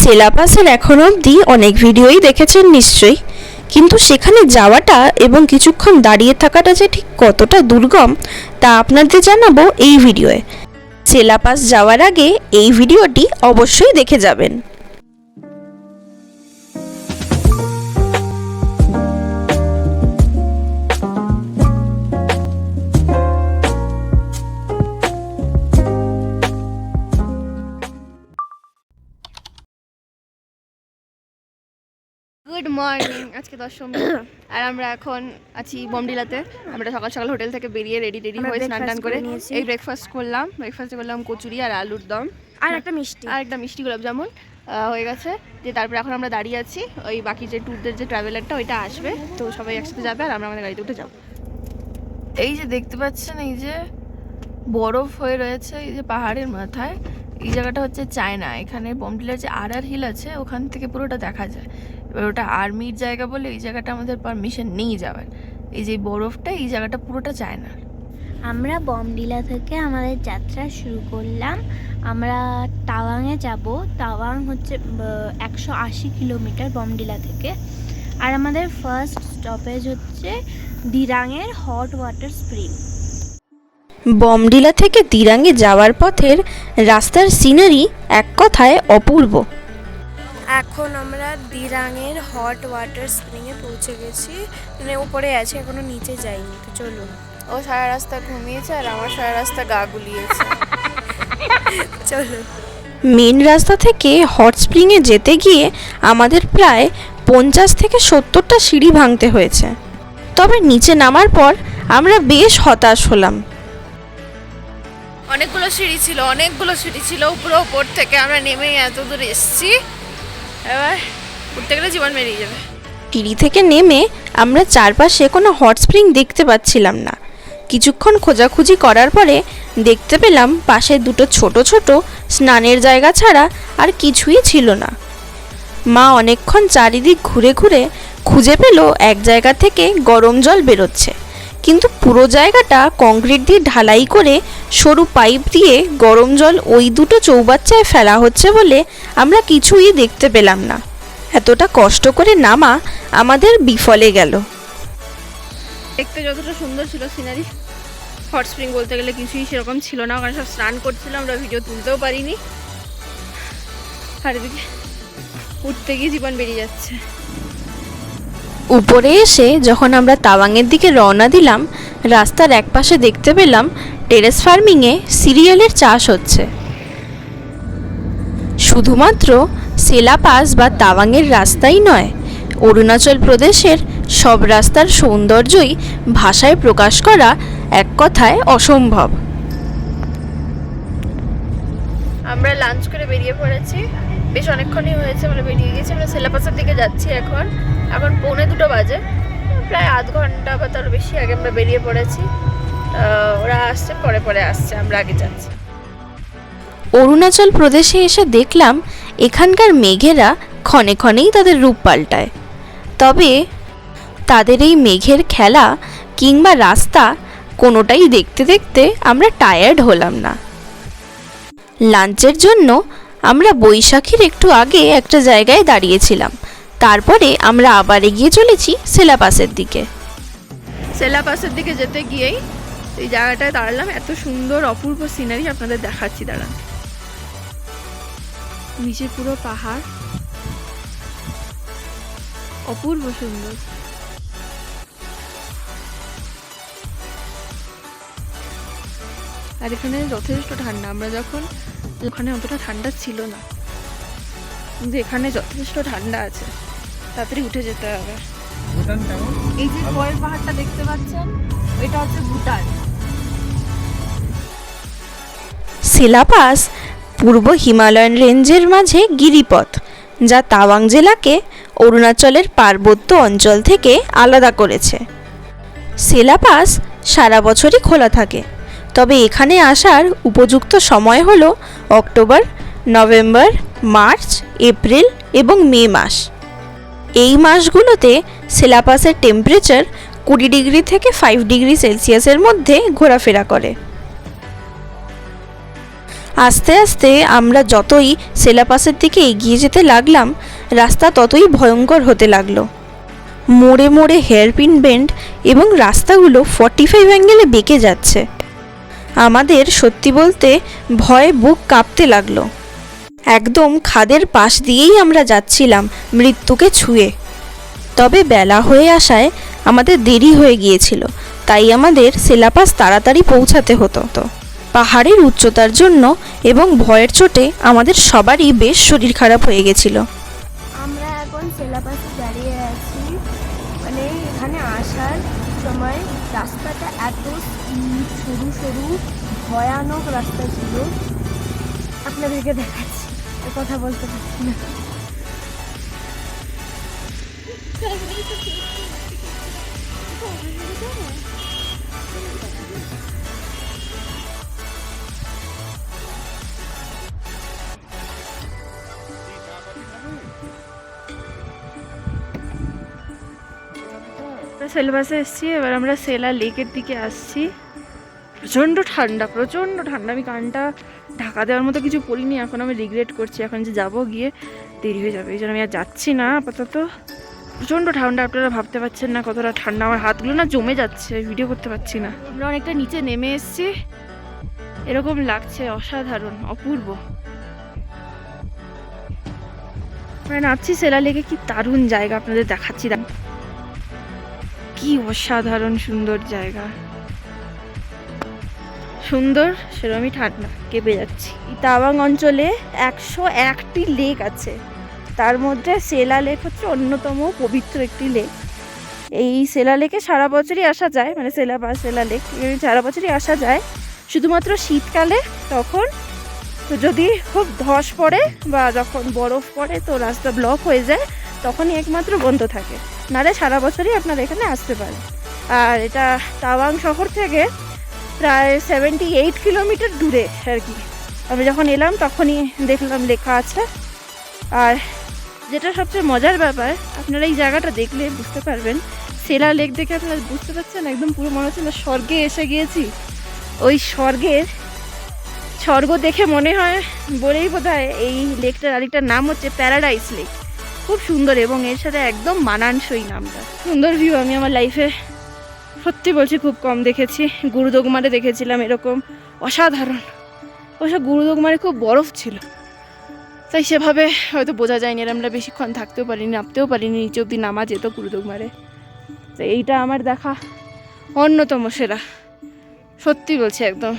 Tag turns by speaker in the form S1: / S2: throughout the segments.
S1: সেলা পাসের এখন অবধি অনেক ভিডিওই দেখেছেন নিশ্চয়ই, কিন্তু সেখানে যাওয়াটা এবং কিছুক্ষণ দাঁড়িয়ে থাকাটা যে ঠিক কতটা দুর্গম তা আপনাদের জানাবো এই ভিডিওয়ে। সেলা পাস যাওয়ার আগে এই ভিডিওটি অবশ্যই দেখে যাবেন।
S2: গুড মর্নিং, আজকে 10 আর আমরা এখন আছি বমডিলাতে। আমরা সকাল সকাল হোটেল থেকে বেরিয়ে রেডি হয়ে স্নান টান করে এই ব্রেকফাস্ট করলাম। ব্রেকফাস্টে করলাম কচুরি আর আলুর দম আর একটা মিষ্টি গোলাপ জামুন হয়ে গেছে। যে তারপরে এখন আমরা দাঁড়িয়ে আছি, ওই বাকি যে ট্যুরদের যে ট্রাভেলারটা ওইটা আসবে, তো সবাই একসাথে যাবে আর আমরা আমাদের গাড়িতে উঠে যাবো। এই যে দেখতে পাচ্ছেন, এই যে বরফ হয়ে রয়েছে এই যে পাহাড়ের মাথায়, এই জায়গাটা হচ্ছে চায়না। এখানে বমডিলার যে আর হিল আছে ওখান থেকে পুরোটা দেখা যায়। এবার ওটা আর্মির জায়গা বলে এই জায়গাটা আমাদের পারমিশন নেই যাওয়ার। এই যে বরফটা, এই জায়গাটা পুরোটা চায়নার।
S3: আমরা বমডিলা থেকে আমাদের যাত্রা শুরু করলাম। আমরা তাওয়াংয়ে যাব। তাওয়াং হচ্ছে 180 কিলোমিটার বমডিলা থেকে। আর আমাদের ফার্স্ট স্টপেজ হচ্ছে দিরাংয়ের হট ওয়াটার স্প্রিং।
S1: বমডিলা থেকে দিরাঙে যাওয়ার পথের রাস্তার সিনারি এক কথায় অপূর্ব।
S4: এখন আমরা দিরাংয়ের হট ওয়াটার স্প্রিংয়ে পৌঁছে গেছি, মানে উপরে আছে, এখনো নিচে যাইনি। তো চলুন।
S2: ও সারা রাস্তা ঘুমিয়েছে আর আমার সারা রাস্তা গা গুলিয়েছে।
S4: চলুন।
S1: মেন রাস্তা থেকে হট স্প্রিংয়ে যেতে গিয়ে আমাদের প্রায় 50 থেকে 70টা সিঁড়ি ভাঙতে হয়েছে। তবে নিচে নামার পর আমরা বেশ হতাশ হলাম।
S2: অনেকগুলো সিঁড়ি ছিল পুরো উপর থেকে আমরা নেমে এত দূর এসেছি। এবার উঠতে গেলে জীবন বেরিয়ে যাবে।
S1: সিঁড়ি থেকে নেমে আমরা চারপাশে কোনো হট স্প্রিং দেখতে পাচ্ছিলাম না। কিছুক্ষণ খোঁজাখুঁজি করার পরে দেখতে পেলাম পাশে দুটো ছোট ছোট স্নানের জায়গা ছাড়া আর কিছুই ছিল না। মা অনেকক্ষণ চারিদিক ঘুরে ঘুরে খুঁজে পেল এক জায়গা থেকে গরম জল বেরোচ্ছে, কিন্তু পুরো জায়গাটা কংক্রিট দিয়ে ঢালাই করে সরু পাইপ দিয়ে গরম জল ওই দুটো চৌবাচ্চায় ফেলা হচ্ছে বলে আমরা কিছুই দেখতে পেলাম না। এতটা কষ্ট করে নামা আমাদের বিফলে গেল।
S2: দেখতে যতটা সুন্দর ছিল সিনারি, হট স্প্রিং বলতে গেলে কিছুই সেরকম ছিল না। ওখানে সব স্নান করছিল, আমরা ভিডিও তুলতেও পারিনি। আর এদিকে উঠতে গিয়ে জীবন বেরিয়ে যাচ্ছে।
S1: উপরে এসে যখন আমরা তাওয়াংয়ের দিকে রওনা দিলাম, রাস্তার একপাশে দেখতে পেলাম টেরেস ফার্মিংয়ে সিরিয়ালের চাষ হচ্ছে। শুধুমাত্র সেলা পাস বা তাওয়াংয়ের রাস্তাই নয়, অরুণাচল প্রদেশের সব রাস্তার সৌন্দর্যই ভাষায় প্রকাশ করা এক কথায় অসম্ভব।
S2: আমরা লাঞ্চ করে বেরিয়ে পড়েছি, বেশ অনেকক্ষণই হয়েছে আমরা বেরিয়ে গেছি। আমরা সেলা পাসের দিকে যাচ্ছি। এখন 1:45 বাজে, প্রায় আধ ঘন্টা বা তার বেশি আগে আমরা বেরিয়ে পড়েছি। ওরা আসছে, পরে আসছে, আমরা আগে যাচ্ছি।
S1: অরুণাচল প্রদেশে এসে দেখলাম এখানকার মেঘেরা ক্ষণে ক্ষণেই তাদের রূপ পাল্টায়। তবে তাদের এই মেঘের খেলা কিংবা রাস্তা কোনোটাই দেখতে দেখতে আমরা টায়ার্ড হলাম না। লাঞ্চের জন্য আমরা বৈশাখীর একটু আগে একটা জায়গায় দাঁড়িয়েছিলাম। তারপরে আমরা আবার এগিয়ে চলেছি সেলা পাসের দিকে।
S2: সেলা পাসের দিকে যেতে গিয়েই এই জায়গাটায় দাঁড়ালাম। এত সুন্দর অপূর্ব সিনারি আপনাদের দেখাচ্ছি, দাঁড়ান। নিচে পুরো পাহাড়, অপূর্ব সুন্দর। আর এখানে যথেষ্ট ঠান্ডা। আমরা যখন ওখানে অতটা ঠান্ডা ছিল না, কিন্তু এখানে যথেষ্ট ঠান্ডা আছে। তাড়াতাড়ি উঠে যেতে হবে। এই যে পরের পাহাড়টা দেখতে পাচ্ছেন, এটা হচ্ছে ভুটান।
S1: সেলা পাস পূর্ব হিমালয়ান রেঞ্জের মাঝে গিরিপথ, যা তাওয়াং জেলাকে অরুণাচলের পার্বত্য অঞ্চল থেকে আলাদা করেছে। সেলা পাস সারা বছরই খোলা থাকে, তবে এখানে আসার উপযুক্ত সময় হলো অক্টোবর, নভেম্বর, মার্চ, এপ্রিল এবং মে মাস। এই মাসগুলোতে সেলা পাসের টেম্পারেচার 20 ডিগ্রি থেকে 5 ডিগ্রি সেলসিয়াসের মধ্যে ঘোরাফেরা করে। আস্তে আস্তে আমরা যতই সেলা পাসের দিকে এগিয়ে যেতে লাগলাম, রাস্তা ততই ভয়ঙ্কর হতে লাগলো। মোড়ে মোড়ে হেয়ারপিন বেন্ড এবং রাস্তাগুলো 45 অ্যাঙ্গেলে বেঁকে যাচ্ছে। আমাদের সত্যি বলতে ভয়ে বুক কাঁপতে লাগলো। একদম খাদের পাশ দিয়েই আমরা যাচ্ছিলাম মৃত্যুকে ছুঁয়ে। তবে বেলা হয়ে আসায় আমাদের দেরি হয়ে গিয়েছিল, তাই আমাদের সেলা পাস তাড়াতাড়ি পৌঁছাতে হতো। পাহাড়ের উচ্চতার জন্য এবং ভয়ের চোটে আমাদের সবারই বেশ শরীর খারাপ হয়ে গেছিল।
S3: আমরা এখন সেলা পাসে দাঁড়িয়ে আছি। মানে এখানে আসার সময় রাস্তাটা এত সরু সরু ভয়ানক রাস্তা ছিল, আপনাদেরকে দেখাচ্ছি, কথা বলতে পারছি না।
S2: সেলা বাসে এসেছি, এবার আমরা সেলা লেকের দিকে আসছি। প্রচণ্ড ঠান্ডা। আমি কানটা ঢাকা দেওয়ার মতো কিছু পরিনি, এখন আমি রিগ্রেট করছি। এখন যে যাবো গিয়ে দেরি হয়ে যাবে, এই জন্য আমি আর যাচ্ছি না আপাতত। প্রচণ্ড ঠান্ডা, আপনারা ভাবতে পারছেন না কতটা ঠান্ডা। আমার হাতগুলো না জমে যাচ্ছে, ভিডিও করতে পারছি না। আমরা অনেকটা নিচে নেমে এসেছি, এরকম লাগছে, অসাধারণ অপূর্ব। আমরা নামছি সেলা লেকে, কি দারুণ জায়গা, আপনাদের দেখাচ্ছি। কি অসাধারণ সুন্দর জায়গা, সুন্দর সেরকমই ঠান্ডা, কেঁপে যাচ্ছি। তাওয়াং অঞ্চলে 101টি লেক আছে, তার মধ্যে সেলা লেক হচ্ছে অন্যতম পবিত্র একটি লেক। এই সেলা লেকে সারা বছরই আসা যায়, মানে সেলা বা সেলা লেক সারা বছরই আসা যায়, শুধুমাত্র শীতকালে তখন যদি খুব ধস পড়ে বা যখন বরফ পড়ে তো রাস্তা ব্লক হয়ে যায়, তখনই একমাত্র বন্ধ থাকে, নাহলে সারা বছরই আপনারা এখানে আসতে পারেন। আর এটা তাওয়াং শহর থেকে প্রায় 78 কিলোমিটার দূরে আর কি। আমি যখন এলাম তখনই দেখলাম লেখা আছে। আর যেটা সবচেয়ে মজার ব্যাপার, আপনারা এই জায়গাটা দেখলে বুঝতে পারবেন, সেলা লেক দেখে আপনারা বুঝতে পারছেন একদম পুরো মনে হচ্ছে না স্বর্গে এসে গিয়েছি। ওই স্বর্গ দেখে মনে হয় বলেই বোধহয় এই লেকটার আরেকটার নাম হচ্ছে প্যারাডাইস লেক। খুব সুন্দর এবং এর সাথে একদম মানানসই নামটা। সুন্দর ভিউ আমি আমার লাইফে সত্যি বলছি খুব কম দেখেছি। গুরুদোগমারে দেখেছিলাম এরকম অসাধারণ, অবশ্য গুরুদোগমারে খুব বরফ ছিল, তাই সেভাবে হয়তো বোঝা যায়নি। আর আমরা বেশিক্ষণ থাকতেও পারিনি, নামতেও পারিনি, নিচে অব্দি নামা যেত গুরুদোগমারে। তো এইটা আমার দেখা অন্যতম সেরা, সত্যি বলছি একদম।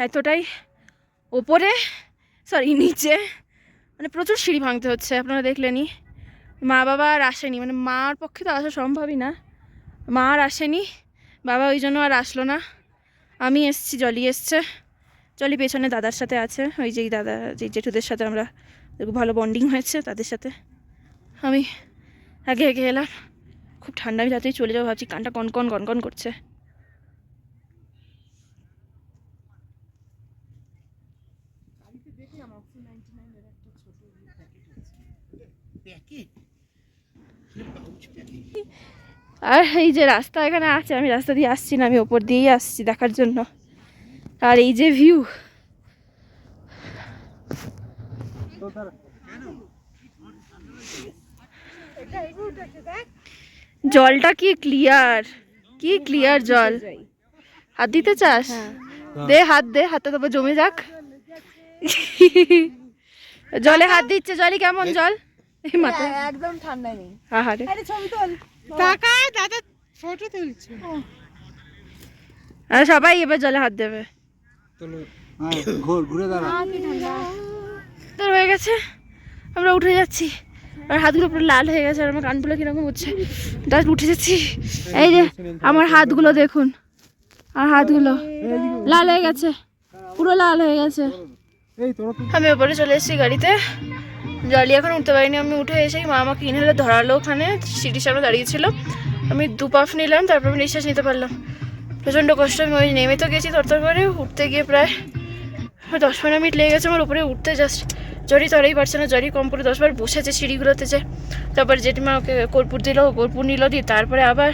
S2: এতটাই ওপরে নিচে, মানে প্রচুর সিঁড়ি ভাঙতে হচ্ছে, আপনারা দেখলেনই। মা বাবা আর আসেনি, মানে মার পক্ষে তো আসা সম্ভবই না, মা আর আসেনি, বাবা ওই জন্য আর আসলো না। আমি এসছি, জলি এসছে, জলি পেছনে দাদার সাথে আছে, ওই যেই দাদা যেই জেঠুদের সাথে আমরা ভালো বন্ডিং হয়েছে তাদের সাথে। আমি আগে এলাম, খুব ঠান্ডা, আমি রাতেই চলে যাবো ভাবছি, কানটা কনকন করছে। আর এই যে রাস্তা এখানে আছে, আমি রাস্তা দিয়ে আসছি না, আমি ওপর দিয়েই আসছি দেখার জন্য। আর এই যে ভিউ, জলটা কি ক্লিয়ার জল। হাত দিতে চাস? দে হাত দে, হাতটা তো জমে যাক। জলে হাত দিচ্ছে, জলই কেমন জল, এই মাথা
S4: একদম ঠান্ডা নেই।
S2: আহারে
S4: দাদা ফটো তুলছে।
S2: আর সবাই এবার জলে হাত দেবে।
S5: ঘুরে দাঁড়া,
S2: তোর হয়ে গেছে, আমরা উঠে যাচ্ছি। আর হাতগুলো পুরো লাল হয়ে গেছে, আর আমার কানগুলো কিরকম হচ্ছে, জাস্ট উঠে যাচ্ছি। এই যে আমার হাতগুলো দেখুন, আর হাতগুলো লাল হয়ে গেছে, পুরো লাল হয়ে গেছে। আমি ওপরে চলে এসেছি গাড়িতে, জলি এখন উঠতে পারিনি। আমি উঠে এসেই মা আমাকে ইনহেলার ধরালো, ওখানে সিটির সামনে দাঁড়িয়েছিল। আমি 2 পাফ নিলাম, তারপর আমি নিঃশ্বাস নিতে পারলাম। প্রচণ্ড কষ্ট, আমি ওই নেমে তো গেছি তরতর করে, উঠতে গিয়ে প্রায় 10-15 মিনিট লেগে গেছে আমার উপরে উঠতে। জাস্ট জরি তরেই পারছে না, জরি কম করে 10 বার বসেছে সিঁড়িগুলোতে। যে তারপর জেঠিমা ওকে কর্পূর দিল, কর্পূর নিল, দিয়ে তারপরে আবার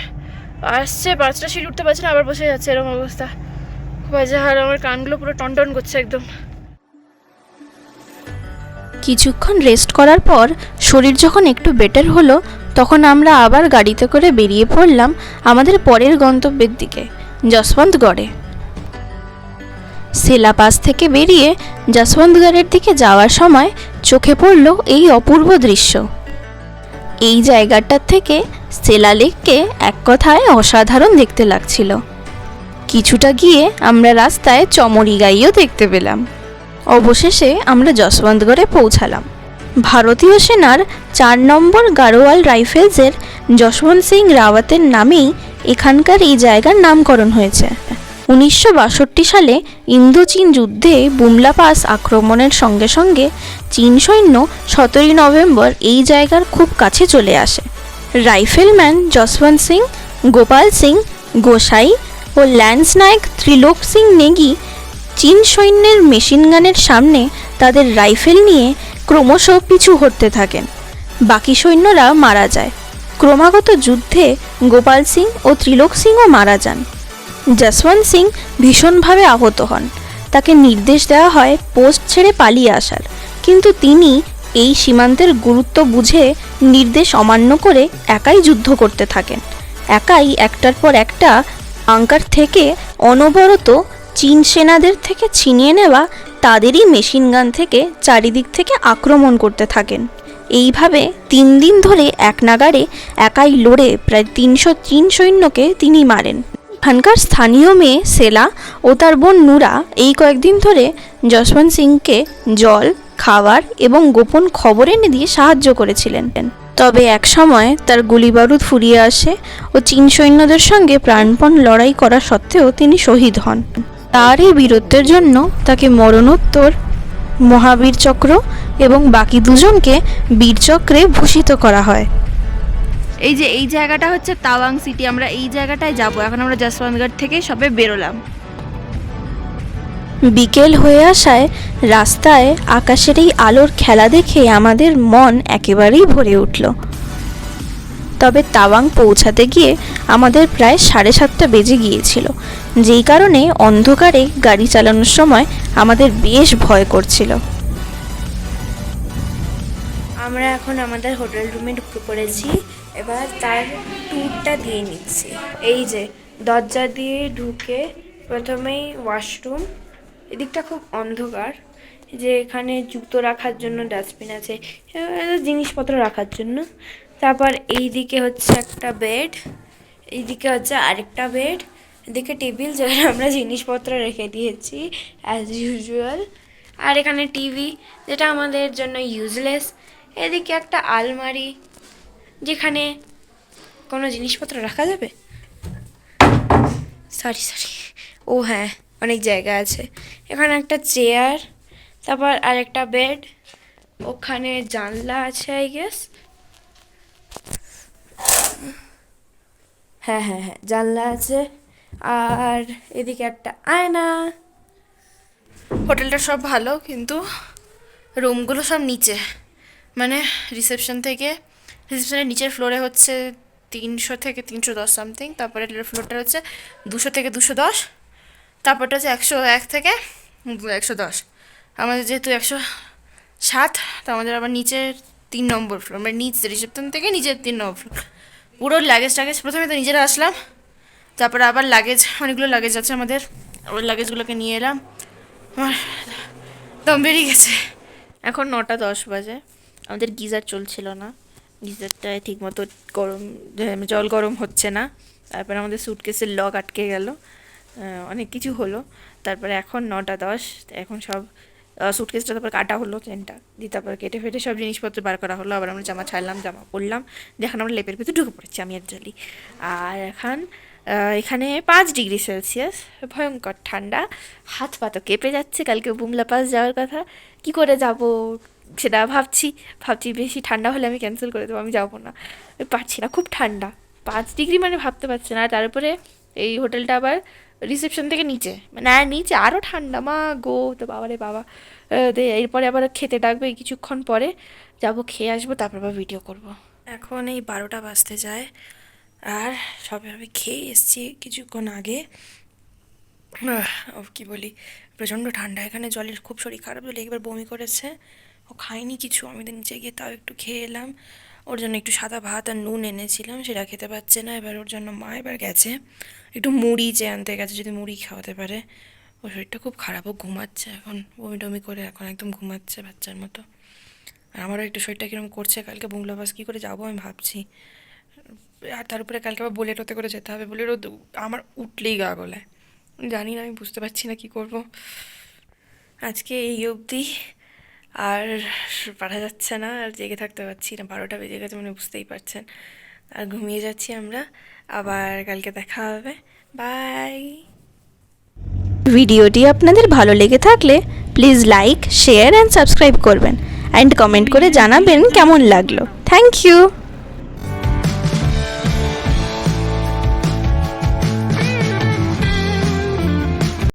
S2: আসছে, 5টা সিঁড়ি উঠতে পারছে না, আবার বসে যাচ্ছে, এরকম অবস্থা। বাজে, আর আমার কানগুলো পুরো টনটন করছে একদম।
S1: কিছুক্ষণ রেস্ট করার পর শরীর যখন একটু বেটার হলো, তখন আমরা আবার গাড়িতে করে বেরিয়ে পড়লাম আমাদের পরের গন্তব্যের দিকে, যশবন্তগড়ে। সেলা পাস থেকে বেরিয়ে যশবন্তগড়ের দিকে যাওয়ার সময় চোখে পড়ল এই অপূর্ব দৃশ্য। এই জায়গাটার থেকে সেলা লেককে এক কথায় অসাধারণ দেখতে লাগছিল। কিছুটা গিয়ে আমরা রাস্তায় চমরি গাইও দেখতে পেলাম। অবশেষে আমরা যশবন্তগড়ে পৌঁছালাম। ভারতীয় সেনার 4 নম্বর গাড়োয়াল রাইফেলসের যশবন্ত সিং রাওয়াতের নামেই এখানকার এই জায়গার নামকরণ হয়েছে। 1962 সালে ইন্দো চীন যুদ্ধে বুমলা পাস আক্রমণের সঙ্গে সঙ্গে চীন সৈন্য 17 নভেম্বর এই জায়গার খুব কাছে চলে আসে। রাইফেলম্যান যশবন্ত সিং, গোপাল সিং গোসাই ও ল্যান্স নায়ক ত্রিলোক সিং নেগি চীন সৈন্যের মেশিনগানের সামনে তাদের রাইফেল নিয়ে ক্রমশ পিছু হটতে থাকেন। বাকি সৈন্যরা মারা যায়। ক্রমাগত যুদ্ধে গোপাল সিং ও ত্রিলোক সিংও মারা যান। যশবন্ত সিং ভীষণভাবে আহত হন। তাকে নির্দেশ দেওয়া হয় পোস্ট ছেড়ে পালিয়ে আসার, কিন্তু তিনি এই সীমান্তের গুরুত্ব বুঝে নির্দেশ অমান্য করে একাই যুদ্ধ করতে থাকেন। একাই একটার পর একটা আঙ্কার থেকে অনবরত চীন সেনাদের থেকে ছিনিয়ে নেওয়া তাদেরই মেশিনগান থেকে চারিদিক থেকে আক্রমণ করতে থাকেন। এইভাবে 3 দিন ধরে এক নাগাড়ে একাই লড়ে প্রায় 300 চীন সৈন্যকে তিনি মারেন। এখানকার স্থানীয় মেয়ে সেলা ও তার বোন নুরা এই কয়েকদিন ধরে যশবন্ত সিংকে জল, খাবার এবং গোপন খবর এনে দিয়ে সাহায্য করেছিলেন। তবে এক সময় তার গুলিবারুদ ফুরিয়ে আসে ও চীন সৈন্যদের সঙ্গে প্রাণপণ লড়াই করা সত্ত্বেও তিনি শহীদ হন। তার এই বীরত্বের জন্য তাকে মরণোত্তর মহাবীর চক্র এবং বাকি দুজনকে বীরচক্রে ভূষিত করা হয়।
S2: এই যে এই জায়গাটা হচ্ছে তাওয়াং সিটি, আমরা এই জায়গাটায় যাব। এখন আমরা যশবন্তগড় থেকে সবে বেরোলাম।
S1: বিকেল হয়ে আসায় রাস্তায় আকাশের এই আলোর খেলা দেখে আমাদের মন একেবারেই ভরে উঠল। তবে তাওয়াং পৌঁছাতে গিয়ে আমাদের প্রায় 7:30 বেজে গিয়েছিল, যেই কারণে অন্ধকারে গাড়ি চালানোর সময় আমাদের বেশ ভয় করছিল।
S4: আমরা এখন আমাদের হোটেল রুমে ঢুকে পড়েছি। এবার তার ট্যুরটা দিয়ে নিচ্ছি। এই যে দরজা দিয়ে ঢুকে প্রথমেই ওয়াশরুম। এদিকটা খুব অন্ধকার। যে এখানে জুতো রাখার জন্য ডাস্টবিন আছে, জিনিসপত্র রাখার জন্য। তারপর এই দিকে হচ্ছে একটা বেড, এইদিকে হচ্ছে আরেকটা বেড, এদিকে টেবিল যেখানে আমরা জিনিসপত্র রেখে দিয়েছি অ্যাজ ইউজুয়াল। আর এখানে টিভি, যেটা আমাদের জন্য ইউজলেস। এদিকে একটা আলমারি, যেখানে কোনো জিনিসপত্র রাখা যাবে। সরি ও হ্যাঁ, অনেক জায়গা আছে। এখানে একটা চেয়ার, তারপর আরেকটা বেড, ওখানে জানলা আছে আই গেস। হ্যাঁ জানলা আছে। আর এদিকে একটা আয়না।
S2: হোটেলটা সব ভালো, কিন্তু রুমগুলো সব নিচে, মানে রিসেপশনের নিচের ফ্লোরে হচ্ছে 300 থেকে 310 সামথিং, তারপরে ফ্লোরটা হচ্ছে 200 থেকে 210, তারপরটা হচ্ছে 101 থেকে 110। আমাদের যেহেতু 107, তো আমাদের আবার নিচের 3 নম্বর ফ্লোর, মানে নিচ রিসেপশন থেকে নিচের 3 নম্বর ফ্লোর। পুরো লাগেজ প্রথমে তো নিজেরা আসলাম, তারপরে আবার অনেকগুলো লাগেজ আছে আমাদের, ওই লাগেজগুলোকে নিয়ে এলাম। আমার দম বেরিয়ে গেছে। এখন 9:10 বাজে। আমাদের গিজার চলছিল না, গিজারটায় ঠিকমতো জল গরম হচ্ছে না। তারপরে আমাদের স্যুটকেসের লক আটকে গেল, অনেক কিছু হলো। তারপরে এখন 9:10, এখন সব স্যুটকেসটা তারপর কাটা হলো, চেনটা দিয়ে তারপর কেটে ফেটে সব জিনিসপত্র বার করা হলো। আবার আমরা জামা ছাড়লাম, জামা পরলাম, দেখুন আমরা লেপের ভিতরে ঢুকে পড়েছি আমি আর জালি। আর এখন এখানে 5 ডিগ্রি সেলসিয়াস, ভয়ঙ্কর ঠান্ডা। হাত পা তো কেঁপে যাচ্ছে। কালকে বুমলা পাস যাওয়ার কথা, কি করে যাব সেটা ভাবছি। বেশি ঠান্ডা হলে আমি ক্যান্সেল করে দেবো, আমি যাবো না, পারছি না, খুব ঠান্ডা। 5 ডিগ্রি মানে ভাবতে পারছি না। তারপরে এই হোটেলটা আবার রিসেপশন থেকে নিচে, মানে নিচে আরও ঠান্ডা, মা গো, তো বাবারে বাবা। এরপরে আবার খেতে ডাকবে, কিছুক্ষণ পরে যাব, খেয়ে আসবো, তারপর আবার ভিডিও করব। এখন এই 12টা বাজতে যায়, আর সবে আমি খেয়ে এসেছি কিছুক্ষণ আগে।
S4: কি বলি, প্রচণ্ড ঠান্ডা এখানে, জলের খুব শরীর খারাপ, বলে একবার বমি করেছে। ও খায়নি কিছু, আমি তো নিচে গিয়ে তাও একটু খেয়ে এলাম। ওর জন্য একটু সাদা ভাত আর নুন এনেছিলাম, সেটা খেতে পারছে না। এবার ওর জন্য মা এবার গেছে একটু মুড়ি চেয়ে আনতে গেছে, যদি মুড়ি খাওয়াতে পারে। ওর শরীরটা খুব খারাপ, ও ঘুমাচ্ছে এখন, বমি টমি করে এখন একদম ঘুমাচ্ছে বাচ্চার মতো। আর আমারও একটু শরীরটা কীরকম করছে, কালকে বুংলা বাস কী করে যাবো আমি ভাবছি। আর তার উপরে কালকে আবার বোলেরোতে করে যেতে হবে, বোলেরো আমার উঠলেই গা গলায়, জানি না, আমি বুঝতে পারছি না কী করব। আজকে এই অবধি, আর পারা যাচ্ছে না, আর জেগে থাকতে পারছি না, 12টা বেজে গেছে মানে বুঝতেই পারছেন। আর ঘুমিয়ে যাচ্ছি আমরা, আবার কালকে দেখা হবে, বাই।
S1: ভিডিওটি আপনাদের ভালো লেগে থাকলে please like, share and subscribe করবেন অ্যান্ড কমেন্ট করে জানাবেন কেমন লাগলো। Thank you.